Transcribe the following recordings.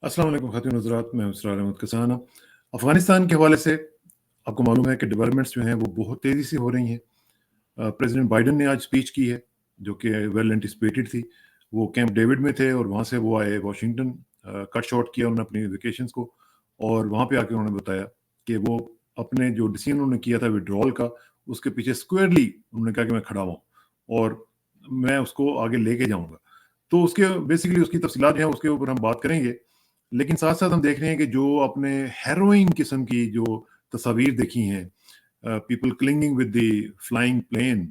अस्सलाम वालेकुम ख़ातिन हज़रात, मैं इसरार अहमद कसाना। अफ़गानिस्तान के हवाले से आपको मालूम है कि डेवलपमेंट्स जो हैं वो बहुत तेज़ी से हो रही हैं। प्रेसिडेंट बाइडन ने आज स्पीच की है जो कि वेल एंटिसिपेटेड थी। वो कैंप डेविड में थे और वहाँ से वो आए वाशिंगटन, कट शॉर्ट किया उन्होंने अपनी वेकेशंस को और वहाँ पे आके उन्होंने बताया कि वो अपने जो डिसीजन उन्होंने किया था विड्रॉल का, उसके पीछे स्क्वायरली उन्होंने कहा कि मैं खड़ा हुआ और मैं उसको आगे लेके जाऊँगा। तो उसके बेसिकली उसकी तफसीलात जो हैं उसके ऊपर हम बात करेंगे। लेकिन साथ-साथ हम देख रहे हैं कि जो आपने हैरोइंग किस्म की जो तस्वीर देखी हैं, people clinging with the flying plane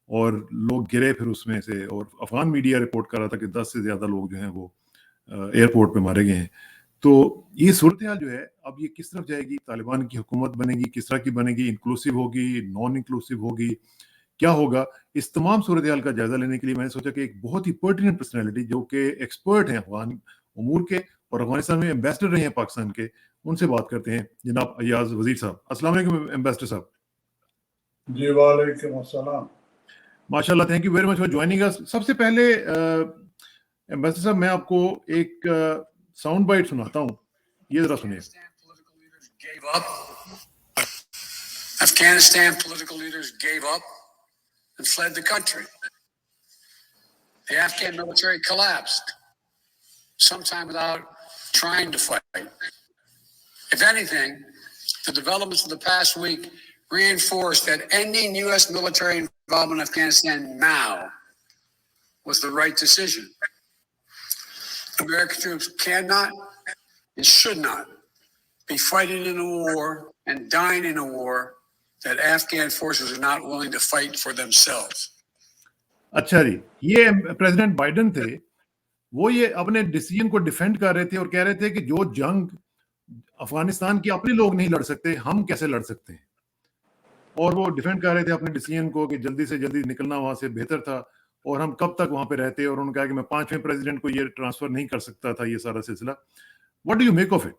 और लोग गिरे फिर उसमें से, और अफ़गान मीडिया रिपोर्ट कर रहा था कि 10 से ज़्यादा लोग जो हैं वो एयरपोर्ट पे मारे गए हैं। तो ये सूरत-ए-हाल जो है अब ये किस तरफ जाएगी? तालिबान की हुकूमत बनेगी, किस तरह की बनेगी? इंक्लूसिव होगी, नॉन इंक्लूसिव होगी? क्या होगा? इस तमाम सूरत-ए-हाल का जायज़ा लेने के लिए मैंने सोचा कि एक बहुत ही पर्टिनेंट पर्सनैलिटी जो कि एक्सपर्ट हैं अफ़गान उमूर के और अफ़गानिस्तान में एम्बेसडर रहे हैं पाकिस्तान के, उनसे बात करते हैं। जनाब अय्याज़ वज़ीर साहब, अस्सलाम वालेकुम एम्बेसडर साहब। जी वालेकुम अस्सलाम। माशाल्लाह, thank you very much for joining us. सबसे पहले एम्बेसडर साहब मैं आपको एक साउंड बाइट सुनाता हूँ, ये ज़रा सुनिए। Afghanistan political leaders gave up and fled the country. The Afghan military collapsed, sometime without trying to fight. If anything, the developments of the past week reinforced that ending U.S. military involvement in Afghanistan now was the right decision. American troops cannot and should not be fighting in a war and dying in a war that Afghan forces are not willing to fight for themselves. अच्छा जी, ये president Biden थे, वो ये अपने decision को defend कर रहे थे और कह रहे थे कि जो जंग अफगानिस्तान के अपने लोग नहीं लड़ सकते, हम कैसे लड़ सकते हैं? और वो डिफेंड कर रहे थे अपने डिसीजन को कि जल्दी से जल्दी निकलना वहां से बेहतर था और हम कब तक वहां पे रहते, और उन्होंने कहा कि मैं 5वें प्रेसिडेंट को ये ट्रांसफर नहीं कर सकता था ये सारा सिलसिला। What do you make of it?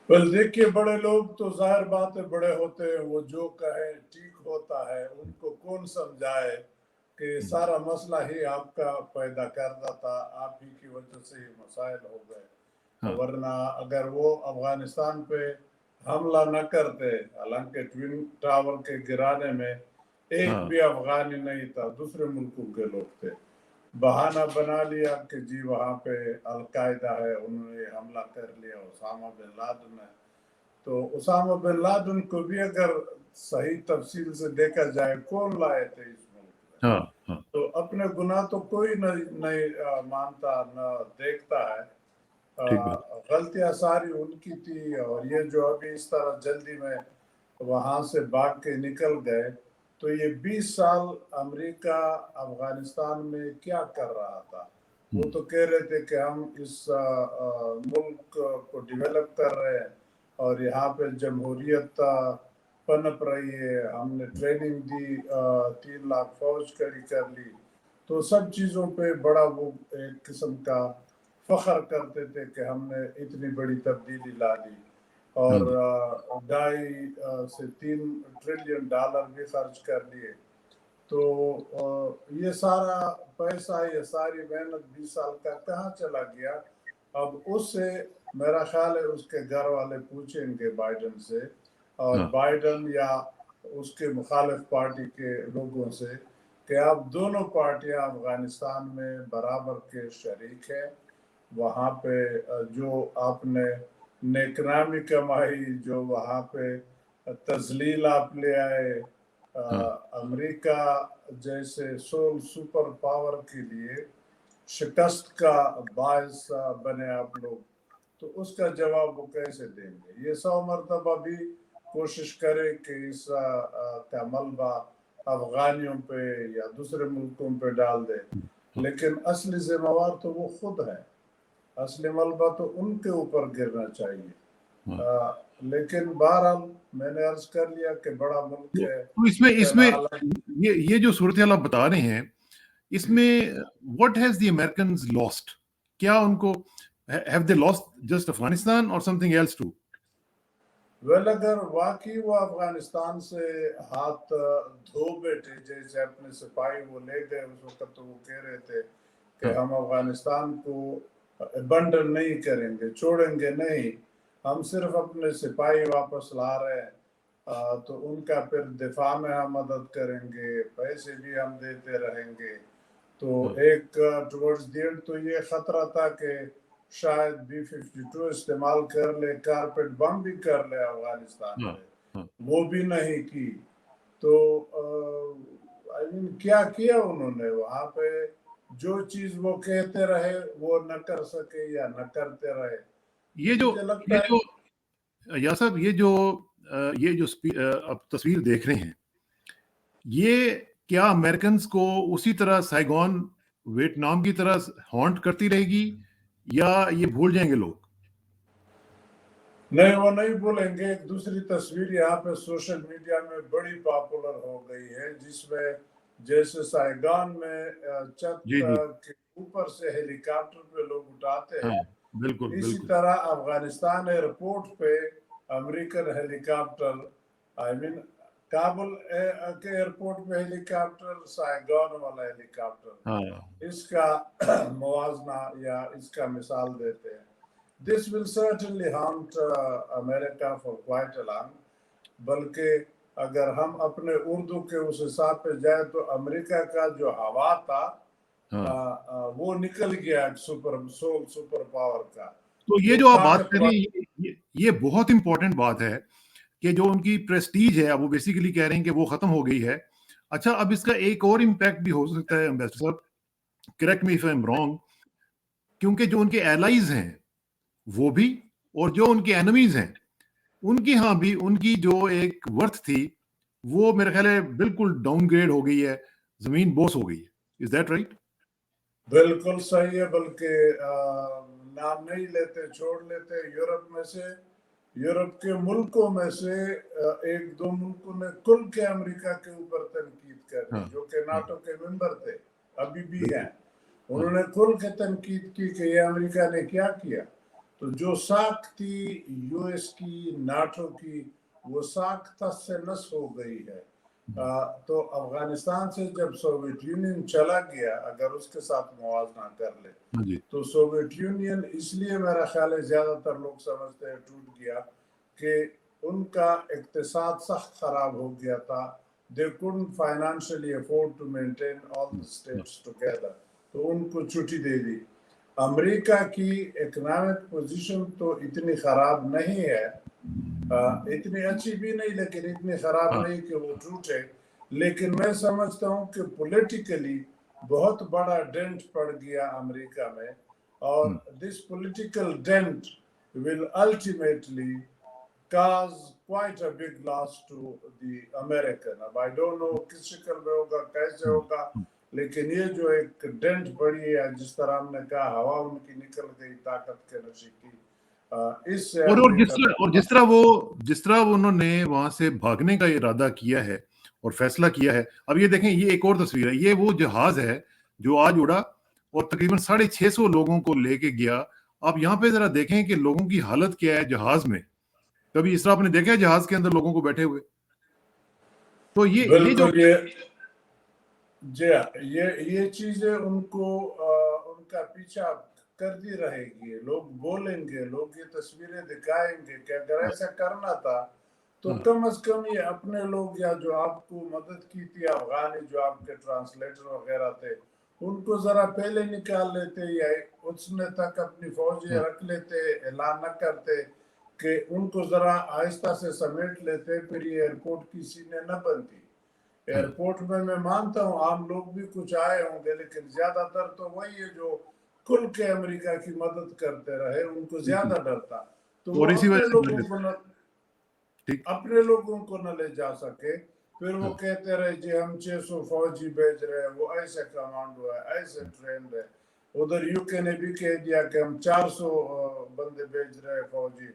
बस देखिए, बड़े लोग तो जाहिर बात है बड़े होते हैं, वो जो कहे ठीक होता है। उनको कौन समझाए कि सारा मसला ही आपका पैदा करता था, आप ही की वजह से ये मसाइल हो गए। हाँ। वरना अगर वो अफगानिस्तान पे हमला न करते, हालांकि ट्विन टावर के गिराने में एक हाँ। भी अफगानी नहीं था, दूसरे मुल्कों के लोग थे। बहाना बना लिया कि जी वहाँ पे अलकायदा है, उन्होंने हमला कर लिया, उसामा बिन लादेन है। तो उसामा बिन लादेन को भी अगर सही तफसील से देखा जाए, कौन लाए थे इस मुल्क में? हाँ। हाँ। तो अपने गुनाह तो कोई नहीं मानता, न देखता है। ठीक बात। गलतियां सारी उनकी थी, और ये जो अभी इस तरह जल्दी में वहां से भाग के निकल गए, तो ये 20 साल अमेरिका अफगानिस्तान में क्या कर रहा था? वो तो कह रहे थे कि हम इस मुल्क को डेवलप कर रहे हैं और यहाँ पे जमहूरियत पनप रही है, हमने ट्रेनिंग दी, 3 लाख फौज खड़ी कर ली। तो सब चीज़ों पे बड़ा वो एक किस्म का फख्र करते थे कि हमने इतनी बड़ी तब्दीली ला दी, और 2.5 से 3 ट्रिलियन डॉलर भी खर्च कर दिए। तो ये सारा पैसा, ये सारी मेहनत 20 साल का कहाँ चला गया? अब उससे मेरा ख्याल है उसके घर वाले पूछेंगे बाइडन से, और बाइडन या उसके मुखालिफ पार्टी के लोगों से, कि आप दोनों पार्टियां अफगानिस्तान में बराबर के शरीक हैं। वहाँ पे जो आपने नेकनामी कमाई, जो वहाँ पे तजलील आप ले आए, अमेरिका जैसे सोल सुपर पावर के लिए शिकस्त का बायस बने आप लोग, तो उसका जवाब वो कैसे देंगे? ये 100 मरतबा भी कोशिश करे कि इस का मलबा अफगानियों पे या दूसरे मुल्कों पे डाल दे, लेकिन असली जिम्मेवार तो वो खुद है। असली मलबा तो उनके ऊपर गिरना चाहिए। लेकिन बहरहाल मैंने अर्ज कर लिया कि बड़ा मुल्क है। तो इसमें ये जो सूरत-ए-हाल आप बता रहे हैं, इसमें what has the Americans lost? क्या उनको have they lost just Afghanistan और समथिंग एल्स टू? वेल, अगर वाकई वो अफगानिस्तान से हाथ धो बैठे, जैसे अपने सिपाही वो ले गए उस वक्त, तो वो कह रहे थे कि हम अफगानिस्तान को बंडन नहीं करेंगे, छोड़ेंगे नहीं, हम सिर्फ अपने सिपाही वापस ला रहे हैं, तो उनका फिर दिफा में हम मदद करेंगे, पैसे भी हम देते रहेंगे। तो एक टुवर्ड्स द एंड तो ये खतरा था कि शायद B-52 इस्तेमाल कर ले, कारपेट बम भी कर ले अफगानिस्तान में, वो भी नहीं की। तो आई मीन क्या किया उन्होंने वहां पे? जो चीज वो कहते रहे वो न कर सके या न करते रहे। ये जो या साहब ये जो अब तस्वीर देख रहे हैं, ये क्या अमेरिकन को उसी तरह साइगोन वियतनाम की तरह हॉन्ट करती रहेगी या ये भूल जाएंगे लोग? नहीं, वो नहीं भूलेंगे। एक दूसरी तस्वीर यहाँ पे सोशल मीडिया में बड़ी पॉपुलर हो गई है, जिसमें जैसे साइगोन में छत के ऊपर से हेलीकॉप्टर पे लोग उठाते हैं, बिल्कुल, इसी तरह अफगानिस्तान एयरपोर्ट पे American helicopter, I mean Kabul के एयरपोर्ट पे हेलीकॉप्टर, साइगोन वाला हेलीकॉप्टर, इसका मुवाजना या इसका मिसाल देते हैं। This will certainly haunt America for quite a long. बल्कि अगर हम अपने उर्दू के उस हिसाब पे जाए तो अमेरिका का जो हवा था वो निकल गया सुपर पावर का। तो ये जो आप बात कर रहे हैं ये बहुत इंपॉर्टेंट बात है कि जो उनकी प्रेस्टीज है वो बेसिकली कह रहे हैं कि वो खत्म हो गई है। अच्छा, अब इसका एक और इम्पैक्ट भी हो सकता है एम्बेसडर साहब, correct me if I am wrong, क्योंकि जो उनके एलाइज हैं वो भी और जो उनके एनिमीज हैं उनकी यहाँ भी उनकी जो एक वर्थ थी वो मेरे ख्याल है बिल्कुल डाउनग्रेड हो गई है, जमीन बोस हो गई है। Is that right? बिल्कुल सही है। बल्कि नाम नहीं लेते, छोड़ लेते। यूरोप के मुल्कों में से एक दो मुल्कों ने खुल के अमेरिका के ऊपर तनकीद कर दी, जो कि नाटो के मेंबर थे, अभी भी हैं। उन्होंने खुल के तनकीद की कि ये अमेरिका ने क्या किया। तो जो साख थी यूएस की, नाटो की, वो साख तस से नस हो गई है। तो अफगानिस्तान से जब सोवियत यूनियन चला गया, अगर उसके साथ मुआवजा कर ले, तो सोवियत यूनियन इसलिए मेरा ख्याल है ज्यादातर लोग समझते हैं टूट गया कि उनका इक्तिसाद सख्त खराब हो गया था। They couldn't financially afford to maintain all the states together, तो उनको छुट्टी दे दी। अमेरिका की इकोनॉमिक पोजीशन तो इतनी खराब नहीं है, इतनी अच्छी भी नहीं, लेकिन इतनी खराब नहीं कि वो टूटे। लेकिन मैं समझता हूँ कि पॉलिटिकली बहुत बड़ा डेंट पड़ गया अमेरिका में, और this political dent will ultimately cause quite a big loss to the American. अब I don't know किस शक्ल में होगा, कैसे होगा, लेकिन ये जो एक डेंट पड़ी है, जिस तरह हमने कहा हवा उनकी निकल गई ताकत के नशे की, इससे और जिस तरह वो उन्होंने वहां से भागने का इरादा किया है और फैसला किया है। अब ये देखें, ये एक और तस्वीर है, ये वो जहाज है जो आज उड़ा और तकरीबन 650 लोगों को लेके गया। आप यहाँ पे जरा देखें कि लोगों की हालत क्या है जहाज में। कभी इस तरह आपने देखा है जहाज के अंदर लोगों को बैठे हुए? तो ये जो ये चीजें उनको उनका पीछा करती रहेगी। लोग बोलेंगे, लोग ये तस्वीरें दिखाएंगे कि अगर ऐसा करना था तो कम से कम ये अपने लोग, या जो आपको मदद की थी अफगानी, जो आपके ट्रांसलेटर वगैरह थे, उनको जरा पहले निकाल लेते या उसने तक अपनी फौजें रख लेते, ऐलान न करते कि उनको जरा आहिस्ता से समेट लेते, फिर ये एयरपोर्ट की सीने न बनती। एयरपोर्ट में मैं मानता हूँ आम लोग भी कुछ आए होंगे, लेकिन ज्यादातर तो वही है जो खुल के अमेरिका की मदद करते रहे, उनको ज्यादा डर था। तो वो अपने लोगों को न ले जा सके, फिर वो कहते रहे जी हम 600 फौजी भेज रहे हैं, वो ऐसे कमांडो है, ऐसे ट्रेन है। उधर यूके ने भी कह दिया कि हम 400 बंदे भेज रहे हैं फौजी,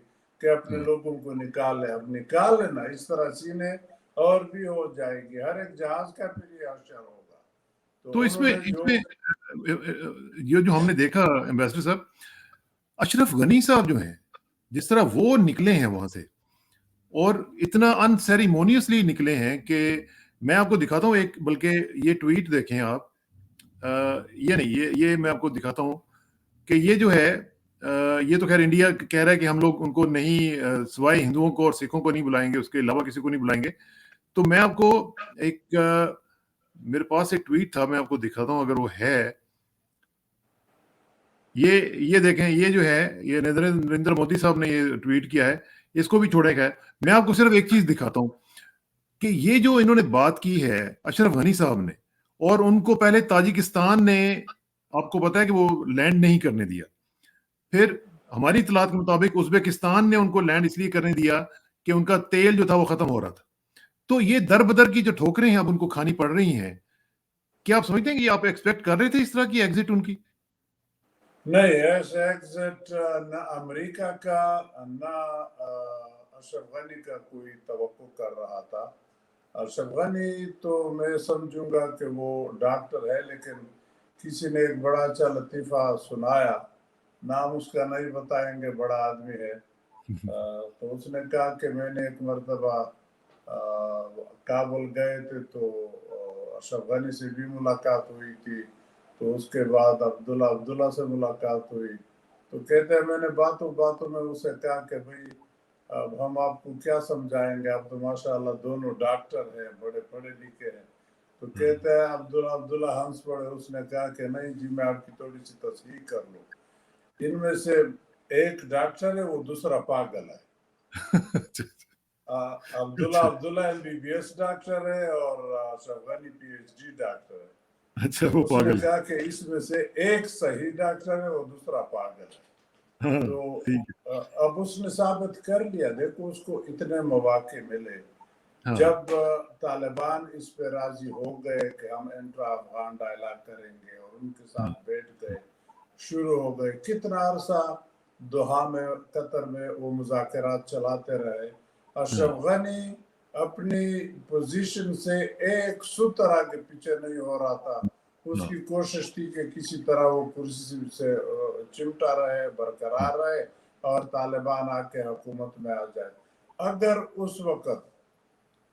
कि अपने लोगों को निकाल ले। अब निकाल लेना, इस तरह सीने और भी हो जाएगी, हर एक जहाज का फिर ये असर होगा। तो इसमें ये जो हमने देखा एम्बेसडर साहब, अशरफ गनी साहब जो हैं, जिस तरह वो निकले हैं वहां से और इतना अनसेरेमोनियसली निकले हैं कि मैं आपको दिखाता हूँ एक, बल्कि ये ट्वीट देखें आप, ये नहीं, ये मैं आपको दिखाता हूँ। کہ یہ جو ہے یہ تو خیر انڈیا کہہ رہا ہے کہ ہم لوگ ان کو نہیں سوائے ہندوؤں کو اور سکھوں کو نہیں بلائیں گے، اس کے علاوہ کسی کو نہیں بلائیں گے. تو میں آپ کو ایک میرے پاس ایک ٹویٹ تھا، میں آپ کو دکھاتا ہوں اگر وہ ہے. یہ دیکھیں، یہ جو ہے یہ نریندر مودی صاحب نے یہ ٹویٹ کیا ہے. اس کو بھی چھوڑے گئے. میں آپ کو صرف ایک چیز دکھاتا ہوں کہ یہ جو انہوں نے بات کی ہے اشرف غنی صاحب نے، اور ان کو پہلے تاجکستان نے آپ کو پتا ہے کہ وہ لینڈ نہیں کرنے دیا. پھر ہماری اطلاعات کے مطابق ازبکستان نے ان کو لینڈ اس لیے کرنے دیا کہ ان کا تیل جو تھا وہ ختم ہو رہا تھا. تو یہ در بدر کی جو ٹھوکریں ہیں اب ان کو کھانی پڑ رہی ہیں. کیا آپ سمجھتے ہیں کہ آپ ایکسپیکٹ کر رہے تھے اس طرح کی ایگزٹ ان کی؟ نہیں، ایسے ایگزٹ نہ امریکہ کا نہ اشرف غنی کا کوئی توقع کر رہا تھا. اشرف غنی تو میں سمجھوں گا کہ وہ ڈاکٹر ہے، لیکن کسی نے ایک بڑا اچھا لطیفہ سنایا، نام اس کا نہیں بتائیں گے، بڑا آدمی ہے. تو اس نے کہا کہ میں نے ایک مرتبہ کابل گئے تھے تو اشرف غنی سے بھی ملاقات ہوئی تھی، تو اس کے بعد عبداللہ سے ملاقات ہوئی. تو کہتے ہیں میں نے باتوں میں اسے کہا کہ بھئی اب ہم آپ کو کیا سمجھائیں گے، آپ تو ماشاءاللہ دونوں ڈاکٹر ہیں، بڑے پڑھے لکھے ہیں. تو کہتے ہیں عبداللہ ہنس پڑے. اس نے کہا کہ نہیں جی، میں آپ کی تھوڑی سی تصحیح کر لوں، ان میں سے ایک ڈاکٹر ہے، وہ دوسرا پاگل ہے. عبداللہ MBBS ڈاکٹر ہے اور اشرف غنی PhD ڈاکٹر ہے. اچھا، وہ اس نے پاگل. کہا کہ اس میں سے ایک صحیح ڈاکٹر ہے اور دوسرا پاگل ہے. تو اب اس نے ثابت کر لیا. دیکھو اس کو اتنے مواقع ملے. جب طالبان اس پہ راضی ہو گئے کہ ہم انٹرا افغان ڈائلاگ کریں گے اور ان کے ساتھ بیٹھ گئے، شروع ہو گئے. کتنا عرصہ دوحہ میں، قطر میں وہ مذاکرات چلاتے رہے. اشرف غنی اپنی پوزیشن سے ایک ستر آگے پیچھے نہیں ہو رہا تھا. اس کی کوشش تھی کہ کسی طرح وہ کرسی سے چمٹا رہے، برقرار رہے اور طالبان آ کے حکومت میں آ جائے. اگر اس وقت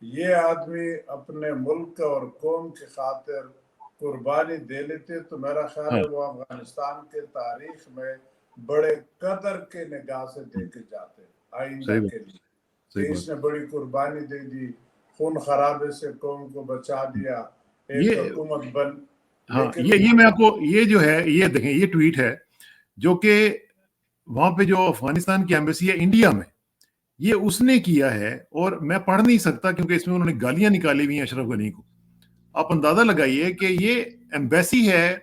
یہ آدمی اپنے ملک اور قوم کی خاطر قربانی دے لیتے تو میرا خیال ہے وہ افغانستان کے تاریخ میں بڑے قدر کے نگاہ سے دیکھے جاتے آئندہ کے لیے، کہ اس نے بڑی قربانی دے دی، خون خرابے سے قوم کو بچا دیا، ایک حکومت بن. یہ میں آپ کو یہ جو ہے یہ دیکھیں، یہ ٹویٹ ہے جو کہ وہاں پہ جو افغانستان کی ایمبیسی ہے انڈیا میں، یہ اس نے کیا ہے. اور میں پڑھ نہیں سکتا کیونکہ اس میں انہوں نے گالیاں نکالی ہوئی ہیں اشرف غنی کو. آپ اندازہ لگائیے کہ یہ ایمبیسی ہے،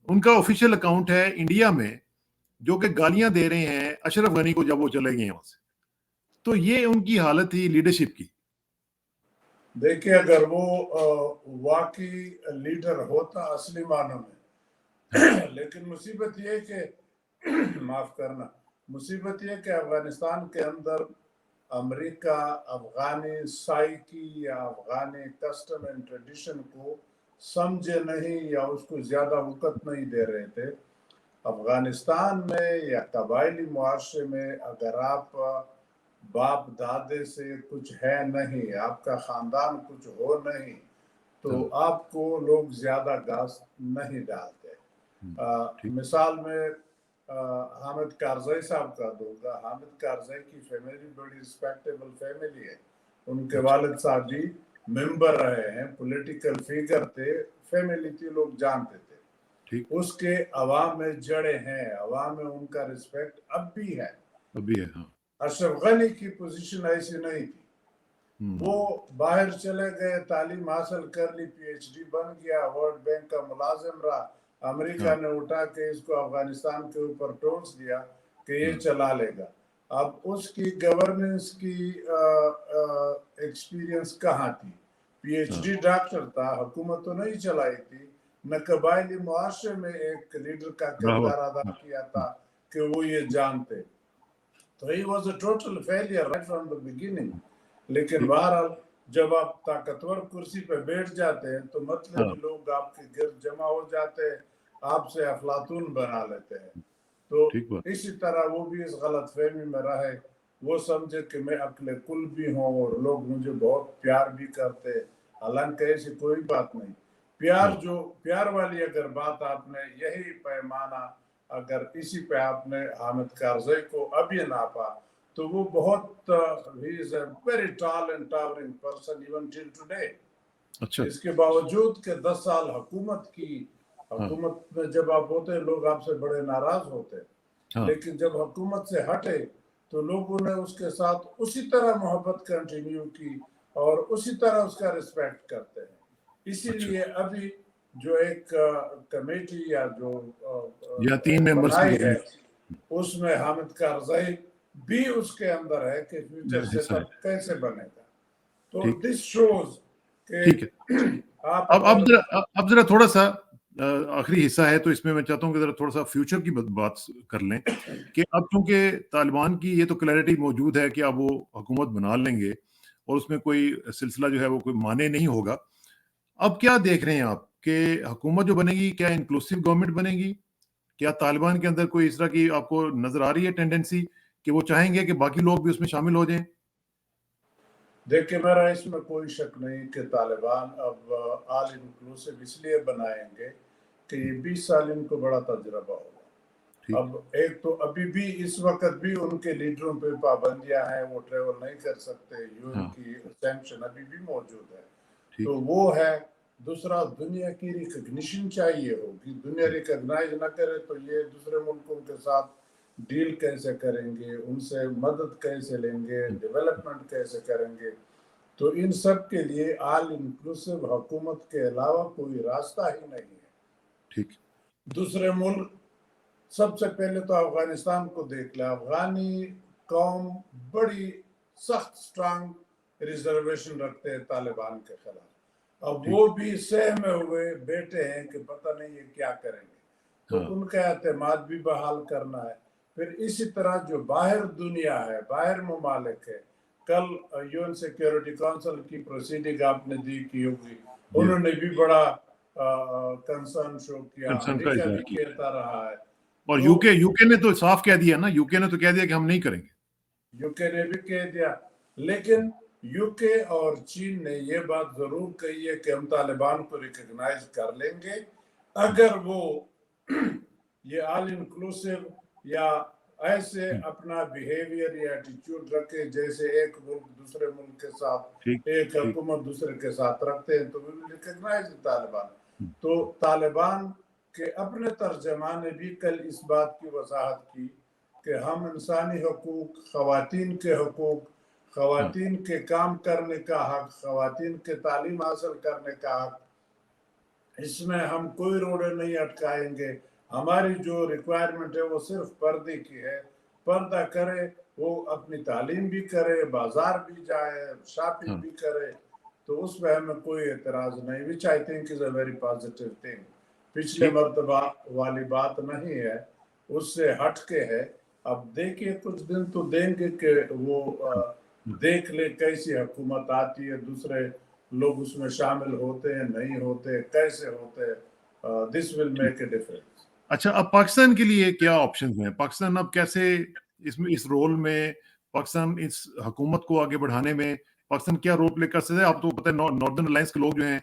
ان کا آفیشیل اکاؤنٹ ہے انڈیا میں، جو کہ گالیاں دے رہے ہیں اشرف غنی کو جب وہ چلے گئے وہاں سے. تو یہ ان کی حالت تھی لیڈرشپ کی. دیکھیں اگر وہ واقعی لیڈر ہوتا اصلی معنوں میں، لیکن مصیبت یہ کہ معاف کرنا، مصیبت یہ کہ افغانستان کے اندر امریکہ افغانی سائیکی یا افغانی کسٹم اینڈ ٹریڈیشن کو سمجھے نہیں یا اس کو زیادہ وقت نہیں دے رہے تھے. افغانستان میں یا قبائلی معاشرے میں اگر آپ باپ دادے سے کچھ ہے نہیں، آپ کا خاندان کچھ ہو نہیں، تو آپ کو لوگ زیادہ گھاس نہیں ڈالتے. مثال میں حامد کارزئی صاحب کا دوں گا. حامد کارزئی کی فیملی بڑی رسپیکٹیبل فیملی ہے. ان کے والد صاحب بھی ممبر رہے ہیں، پولیٹیکل فیگر تھے، فیملی تھی، لوگ جانتے تھے. اس کے عوام میں جڑے ہیں، عوام میں ان کا رسپیکٹ اب بھی ہے. اشرف غنی کی پوزیشن ایسی نہیں تھی. وہ باہر چلے گئے، تعلیم حاصل کر لی، PhD بن گیا، ورلڈ بینک کا ملازم رہا. امریکہ نے اٹھا کے اس کو افغانستان کے اوپر ٹوس دیا کہ یہ چلا لے گا. اب اس کی گورننس کی ایکسپیرینس کہاں تھی؟ PhD ڈاکٹر تھا، حکومت تو نہیں چلائی تھی، نہ قبائلی معاشرے میں ایک لیڈر کا کردار ادا کیا تھا کہ وہ یہ جانتے. تو he was a total failure right from the beginning. لیکن بہرحال جب آپ طاقتور کرسی پہ بیٹھ جاتے ہیں تو مطلب لوگ آپ کے گرد جمع ہو جاتے ہیں، آپ سے افلاطون بنا لیتے ہیں. تو اسی طرح وہ بھی اس غلط فہمی میں رہے. وہ سمجھے کہ میں عقل کل بھی ہوں اور لوگ مجھے بہت پیار بھی کرتے. حالانکہ ایسی کوئی بات نہیں. پیار والی اگر بات آپ نے یہی پیمانہ اگر اسی پہ آپ نے حامد کارزئی کو ابھی ناپا تو وہ بہت he is a very tall and towering person even till today. اچھا اس کے باوجود کہ 10 سال حکومت کی، حکومت میں جب آپ ہوتے لوگ آپ سے بڑے ناراض ہوتے، لیکن جب حکومت سے ہٹے تو لوگوں نے اس کے ساتھ اسی طرح محبت کنٹینیو کی اور اسی طرح اس کا ریسپیکٹ کرتے ہیں. اسی لیے ابھی جو ایک کمیٹی یا جو یا 3 ممبرز بنائی ہے اس میں حامد کارزئی بھی اس کے اندر ہے کہ فیوچر سیٹ اپ کیسے بنے گا. تو دس شوز ٹھیک ہے. اب ذرا تھوڑا سا آخری حصہ ہے تو اس میں چاہتا ہوں کہ ذرا تھوڑا سا فیوچر کی بات کر لیں کہ اب چونکہ طالبان کی یہ تو کلیئرٹی موجود ہے کہ اب وہ حکومت بنا لیں گے اور اس میں کوئی سلسلہ جو ہے وہ کوئی مانے نہیں ہوگا. اب کیا دیکھ رہے ہیں آپ کہ حکومت جو بنے گی کیا انکلوسیو گورنمنٹ بنے گی؟ کیا طالبان کے اندر کوئی اس طرح کی آپ کو نظر آ رہی ہے ٹینڈنسی کہ وہ چاہیں گے کہ باقی لوگ بھی اس میں شامل ہو جائیں؟ دیکھیں میرا اس میں کوئی شک نہیں کہ طالبان اب آل انکلوسیو اس لیے بنائیں گے کہ یہ 20 سال ان کو بڑا تجربہ ہوگا. اب ایک تو ابھی بھی اس وقت بھی ان کے لیڈروں پہ پابندیاں ہیں، وہ ٹریول نہیں کر سکتے، یون کی سینکشن ابھی بھی موجود ہے. تو وہ ہے. دوسرا دنیا کی ریکگنیشن چاہیے ہوگی. دنیا ریکگنائز نہ کرے تو یہ دوسرے ملکوں کے ساتھ ڈیل کیسے کریں گے، ان سے مدد کیسے لیں گے، ڈیولپمنٹ کیسے کریں گے. تو ان سب کے لیے آل انکلوسیو حکومت کے علاوہ کوئی راستہ ہی نہیں ہے. ٹھیک. دوسرے ملک سب سے پہلے تو افغانستان کو دیکھ لیں. افغانی قوم بڑی سخت سٹرانگ ریزرویشن رکھتے ہیں طالبان کے خلاف. اب وہ بھی سہمے ہوئے بیٹھے ہیں کہ پتہ نہیں یہ کیا کریں گے. تو ان کا اعتماد بھی بحال کرنا ہے. پھر اسی طرح جو باہر دنیا ہے، باہر ممالک ہے، کل یون سیکیورٹی کونسل کی پروسیڈنگ آپ نے کی ہوگی، انہوں نے بھی بڑا کنسرن شو کیا. امریکہ بھی کہتا رہا ہے. اور یو کے نے تو صاف کہہ دیا نا، یو کے نے تو کہہ دیا کہ ہم نہیں کریں گے. یو کے نے بھی کہہ دیا، لیکن یو کے اور چین نے یہ بات ضرور کہی ہے کہ ہم طالبان کو ریکگنائز کر لیں گے اگر وہ یہ آل انکلوسیو یا ایسے اپنا بیہیویئر یا ایٹیچیوڈ رکھے جیسے ایک ملک دوسرے ملک کے ساتھ، ایک حکومت دوسرے کے ساتھ رکھتے ہیں تو وہ ریکگنائز طالبان. تو طالبان کے اپنے ترجمان نے بھی کل اس بات کی وضاحت کی کہ ہم انسانی حقوق، خواتین کے حقوق، خواتین کے کام کرنے کا حق، خواتین کے تعلیم حاصل کرنے کا حق، اس میں ہم کوئی روڑے نہیں اٹکائیں گے. ہماری جو ریکوائرمنٹ ہے وہ صرف پردے کی ہے. پردہ کرے، وہ اپنی تعلیم بھی کرے، بازار بھی جائے، شاپنگ بھی کرے، تو اس میں ہمیں کوئی اعتراض نہیں. which I think is a very positive thing. پچھلے مرتبہ والی بات نہیں ہے، اس سے ہٹ کے ہے. اب دیکھیے کچھ دن تو دیں گے کہ وہ دیکھ لے کیسی حکومت آتی ہے، دوسرے لوگ اس میں شامل ہوتے ہیں نہیں ہوتے، کیسے ہوتے. this will make a difference. اچھا، اب پاکستان کے لیے کیا آپشنز ہیں؟ پاکستان اب کیسے اس رول میں، پاکستان اس حکومت کو آگے بڑھانے میں پاکستان کیا رول پلے کر سکتا ہے؟ آپ تو پتہ ہے ناردرن الائنس کے لوگ جو ہیں،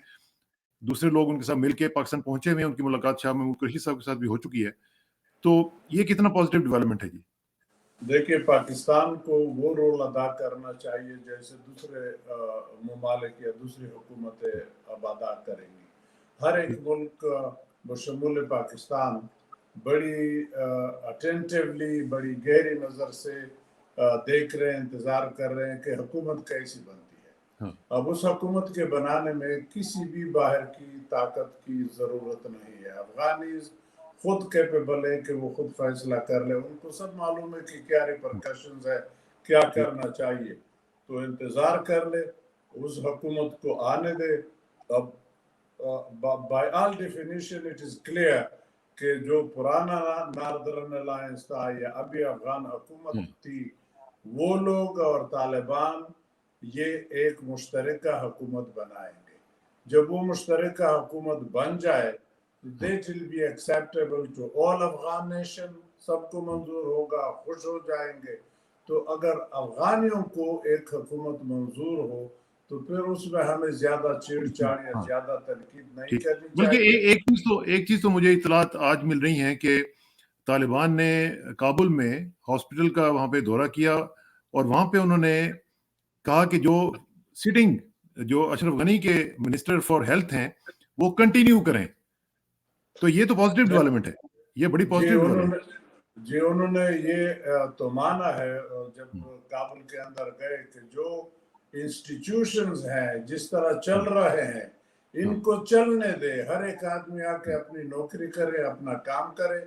دوسرے لوگ ان کے ساتھ مل کے پاکستان پہنچے ہوئے ہیں، ان کی ملاقات شاہ محمود قریشی صاحب کے ساتھ بھی ہو چکی ہے. تو یہ کتنا پازیٹیو ڈیولپمنٹ ہے جی؟ دیکھیے پاکستان کو وہ رول ادا کرنا چاہیے جیسے دوسرے ممالک یا دوسری حکومتیں اب ادا کریں گی. ہر ایک ملک بشمول پاکستان بڑی اٹینٹیولی، بڑی گہری نظر سے دیکھ رہے ہیں، انتظار کر رہے ہیں کہ حکومت کیسی بنتی ہے. اب اس حکومت کے بنانے میں کسی بھی باہر کی طاقت کی ضرورت نہیں ہے. افغانیز خود کیپیبل ہے کہ وہ خود فیصلہ کر لے. ان کو سب معلوم ہے کہ کیا ریپرکشنز ہے، کیا کرنا چاہیے. تو انتظار کر لے، اس حکومت کو آنے دے. اب by all definition it is clear کہ جو پرانا ناردرن الائنس تھا یا ابھی افغان حکومت تھی، وہ لوگ اور طالبان یہ ایک مشترکہ حکومت بنائیں گے. جب وہ مشترکہ حکومت بن جائے that will be acceptable to all Afghan nation، سب کو منظور ہوگا، خوش ہو جائیں گے. تو اگر افغانیوں کو ایک حکومت منظور ہو تو پھر اس میں ہمیں زیادہ چھیڑ چھاڑ یا زیادہ تنقید نہیں کرنی چاہیے. بلکہ ایک چیز تو مجھے اطلاعات آج مل رہی ہیں کہ तालिबान ने काबुल में हॉस्पिटल का वहाँ पे दौरा किया और वहाँ पे उन्होंने कहा कि जो अशरफ गनी के मिनिस्टर फॉर हेल्थ हैं वो कंटिन्यू करें। तो ये तो पॉजिटिव डेवलपमेंट है, ये बड़ी जी पॉजिटिव डेवलपमेंट उन्होंने ये तो माना है जब हम्म। काबुल के अंदर गए कि जो इंस्टीट्यूशंस हैं जिस तरह चल रहे हैं इनको चलने दे, हर एक आदमी आके अपनी नौकरी करे, अपना काम करे।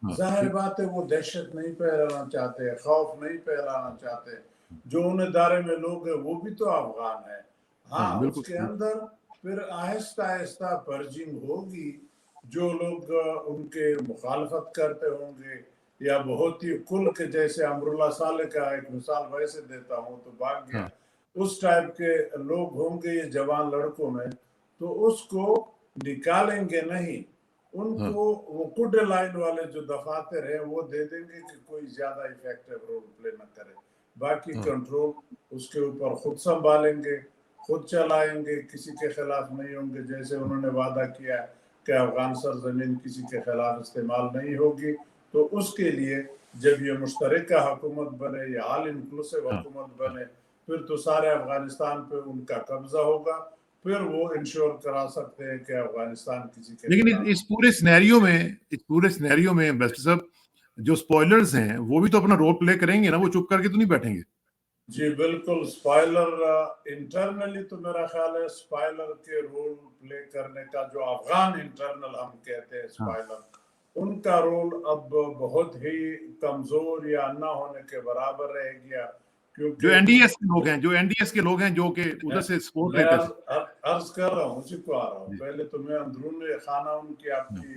जाहिर बात है वो दहशत नहीं फैलाना चाहते, खौफ नहीं फैलाना चाहते। जो उन्हें दायरे में लोग हैं वो भी तो अफगान है। हाँ, बिल्कुल उसके अंदर फिर आहिस्ता आहिस्ता पर्जिंग होगी। जो लोग उनके मुखालफत करते होंगे या बहुत ही कुल के, जैसे अमरुल्लाह साले का एक मिसाल वैसे देता हूँ तो भाग गया, उस टाइप के लोग होंगे ये जवान लड़कों में, तो उसको निकालेंगे नहीं, उनको वो कुड लाइन वाले जो दफातर है वो दे देंगे कि कोई ज्यादा इफेक्टिव रोल प्ले न करे। बाकी कंट्रोल उसके ऊपर खुद संभालेंगे, खुद चलाएंगे, किसी के खिलाफ नहीं होंगे। जैसे उन्होंने वादा किया कि अफगान सरजमीन किसी के खिलाफ इस्तेमाल नहीं होगी, तो उसके लिए जब ये मुश्तरका हुकूमत बने या ऑल इंक्लूसिव हुकूमत बने फिर तो सारे अफगानिस्तान पे उनका कब्जा होगा, फिर वो इंश्योर करा सकते हैं कि अफगानिस्तान किसी के लेकिन इस पूरे सिनेरियो में एम्बेसडर साहब जो स्पॉयलर्स हैं वो भी तो अपना रोल प्ले करेंगे ना, वो चुप करके तो नहीं बैठेंगे। जी बिल्कुल, स्पॉयलर इंटरनली तो मेरा ख्याल है स्पॉयलर के रोल प्ले करने का, जो अफगान इंटरनल हम कहते हैं स्पॉयलर, उनका रोल अब बहुत ही कमजोर या ना होने के बराबर रह गया। क्योंकि जो एनडीएस के लोग हैं जो कि उधर से सपोर्ट मैं लेते थे। अर्ज कर रहा हूँ, उसी को आ रहा हूँ। पहले तो मैं अंदरून खाना उनकी आपकी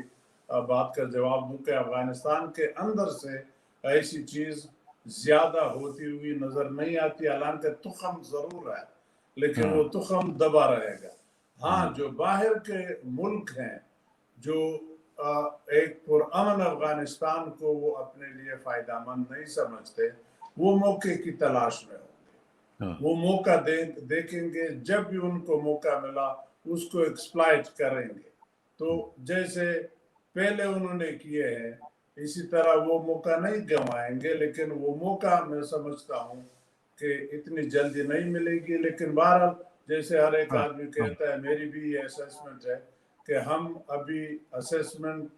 बात का जवाब दूं कि अफगानिस्तान के अंदर से ऐसी चीज ज्यादा होती हुई नजर नहीं आती। हालांकि तुखम जरूर है लेकिन वो तुखम दबा रहेगा। हाँ, जो बाहर के मुल्क हैं जो एक पुरअमन अफगानिस्तान को वो अपने लिए फायदामंद नहीं समझते, वो मौके की तलाश में होंगे। वो मौका देखेंगे, जब भी उनको मौका मिला उसको एक्सप्लॉइट करेंगे। तो जैसे पहले उन्होंने किए हैं इसी तरह वो मौका नहीं गंवाएंगे। लेकिन वो मौका मैं समझता हूँ कि इतनी जल्दी नहीं मिलेगी। लेकिन बहरहाल जैसे हर एक आदमी कहता है, मेरी भी ये असेसमेंट है कि हम अभी असेसमेंट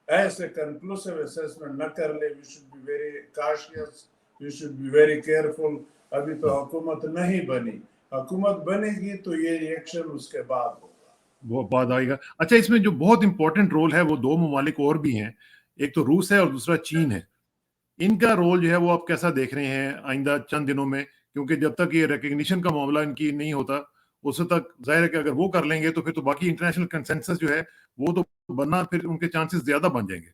ऐसे कंक्लूसिव असेसमेंट न कर ले। We should be very cautious, we should be very careful. अभी तो हुकूमत नहीं बनी, हुकूमत बनेगी तो ये रिएक्शन उसके बाद होगा, वो बाद आएगा। अच्छा, इसमें जो बहुत इंपॉर्टेंट रोल है वो दो ममालिक और भी हैं, एक तो रूस है और दूसरा चीन है। इनका रोल जो है वो आप कैसा देख रहे हैं आइंदा चंद दिनों में? क्योंकि जब तक ये रिकग्निशन का मामला इनकी नहीं होता उस तक जाहिर है कि अगर वो कर लेंगे तो फिर तो बाकी इंटरनेशनल कंसेंसस जो है वो तो बनना, फिर उनके चांसेस ज्यादा बन जाएंगे।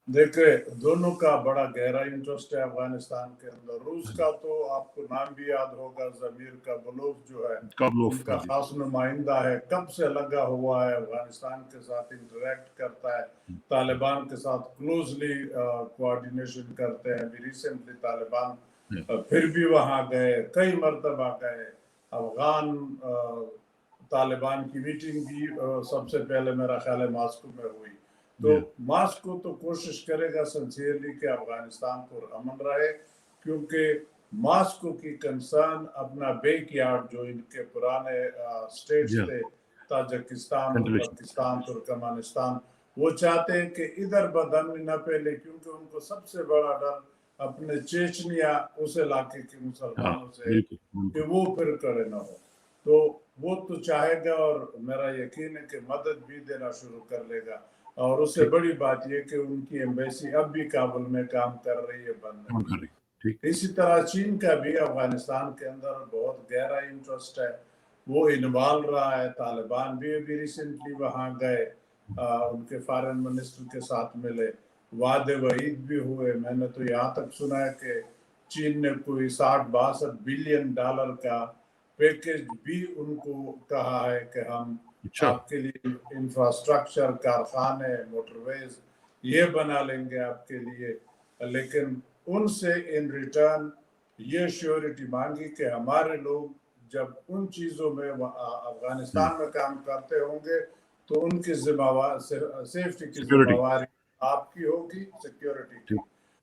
देखिए दोनों का बड़ा गहरा इंटरेस्ट है अफगानिस्तान के अंदर। रूस का तो आपको नाम भी याद होगा, जमीर काबुलोव जो है उनका खास नुमाइंदा है, कब से लगा हुआ है अफगानिस्तान के साथ, इंटरेक्ट करता है, तालिबान के साथ क्लोजली कोऑर्डिनेशन करते हैं। अभी रिसेंटली तालिबान फिर भी वहां गए, कई मरतबा गए। अफगान तालिबान की मीटिंग भी सबसे पहले मेरा ख्याल है मॉस्को में हुई। तो मॉस्को तो कोशिश करेगा सिंसियरली कि अफगानिस्तान को अमन रहे, क्योंकि मॉस्को की कंसर्न अपना बैकयार्ड जो इनके पुराने स्टेट्स थे, ताजिकिस्तान, पाकिस्तान, तुर्कमेनिस्तान, वो चाहते हैं कि इधर बदअमनी न फैले, क्योंकि उनको सबसे बड़ा डर अपने चेचनिया उस इलाके के मुसलमानों से है कि वो फिर खड़े न हो। तो वो तो चाहेगा और मेरा यकीन है कि मदद भी देना शुरू कर लेगा। और उससे बड़ी बात यह कि उनकी एम्बेसी अब भी काबुल में काम कर रही है, बंद। इसी तरह चीन का भी अफगानिस्तान के अंदर बहुत गहरा इंटरेस्ट है, वो इन्वॉल्व रहा है। तालिबान भी अभी रिसेंटली वहां गए, उनके फॉरेन मिनिस्टर के साथ मिले, वादे वहीद भी हुए। मैंने तो यहाँ तक सुना है कि चीन ने कोई 60-62 बिलियन डॉलर का पैकेज भी उनको कहा है कि हम आपके लिए इंफ्रास्ट्रक्चर, कारखाने, मोटरवेज ये बना लेंगे आपके लिए। लेकिन उनसे इन रिटर्न ये श्योरिटी मांगी कि हमारे लोग जब उन चीज़ों में अफगानिस्तान में काम करते होंगे तो उनकी जिम्मेवारी, सेफ्टी की जिम्मेवारी आपकी होगी सिक्योरिटी की, ठीक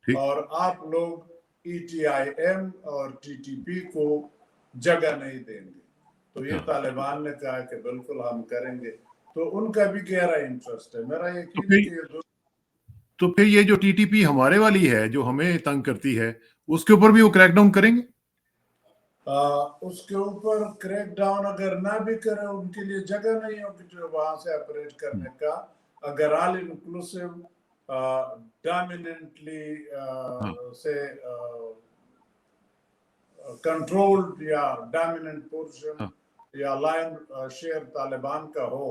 ठीक और आप लोग ETIM और TTP को जगह नहीं देंगे। तो ये हाँ तालिबान ने कहा कि बिल्कुल हम करेंगे, तो उनका भी गहरा इंटरेस्ट है। मेरा तो यकीन है फिर कि ये तो फिर ये जो टीटीपी हमारे वाली है जो हमें तंग करती है उसके ऊपर भी वो क्रैकडाउन करेंगे? उसके ऊपर क्रैक डाउन अगर ना भी करे, उनके लिए जगह नहीं होगी जो वहां से ऑपरेट करने का। अगर ऑल इंक्लूसिव डोमिनेंटली हाँ से कंट्रोल्ड या डोमिनेंट पोर्शन हाँ या लाइन शेयर तालिबान का हो,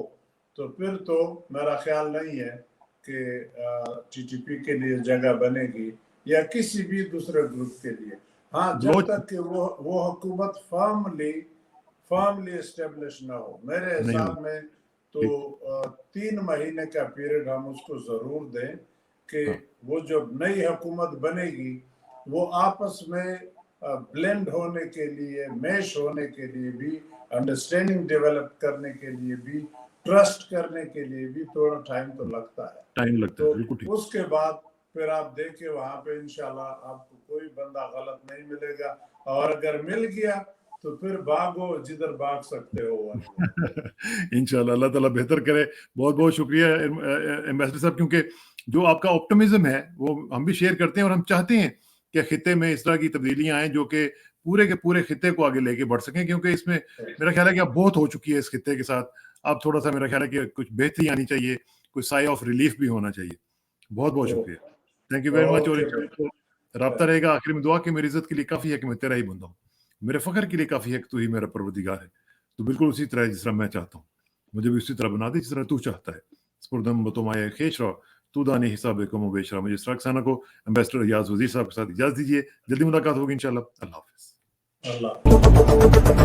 तो फिर तो मेरा ख्याल नहीं है कि TTP के लिए जगह बनेगी या किसी भी दूसरे ग्रुप के लिए। हाँ, जब लोच तक कि वो हुकूमत फर्मली एस्टेब्लिश ना हो। मेरे नहीं हो हिसाब में तो ठीक 3 महीने का पीरियड हम उसको जरूर दें कि हाँ वो जब नई हुकूमत बनेगी वो आपस में ब्लेंड होने के लिए, मैश होने के लिए भी, अंडरस्टैंडिंग डेवलप करने के लिए भी, ट्रस्ट करने के लिए भी थोड़ा टाइम तो लगता है। टाइम लगता तो है बिल्कुल ठीक उसके बाद फिर आप देखिए वहां पे इंशाल्लाह आपको कोई बंदा गलत नहीं मिलेगा, और अगर मिल गया तो फिर भागो जिधर भाग सकते हो वहां। इंशाल्लाह अल्लाह ताला बेहतर करे। बहुत बहुत शुक्रिया एम्बेसडर साहब, क्योंकि जो आपका ऑप्टिमिज्म है वो हम भी शेयर करते हैं और हम चाहते हैं कि खिते में इस तरह की तब्दीलियां आए जो कि पूरे के पूरे खिते को आगे लेके बढ़ सकें, क्योंकि इसमें मेरा ख्याल है कि अब बहुत हो चुकी है इस खिते के साथ। अब थोड़ा सा मेरा ख्याल है कि कुछ बेहतरी आनी चाहिए, कुछ साई ऑफ रिलीफ भी होना चाहिए। बहुत बहुत शुक्रिया, थैंक यू वेरी मच। और ओके रब्ता रहेगा। आखिर में दुआ कि मेरी इज्जत के लिए काफ़ी है कि मैं तेरा ही बंदा हूँ, मेरे फ़ख्र के लिए काफ़ी है कि तू ही मेरा परवरदिगार है। तो बिल्कुल उसी तरह जिस तरह मैं चाहता हूँ मुझे भी उसी तरह बना दे जिस तरह तू चाहता है। स्पुरदम बतोमाए खेश रहो तू दानी हिसाब कमो बेशरा। मुझे इस रक्साना को एम्बेसडर रियाज वजीर साहब के साथ इजाज़त दीजिए। जल्दी मुलाकात होगी इंशाल्लाह। अल्लाह हाफ़िज़। अल्लाह।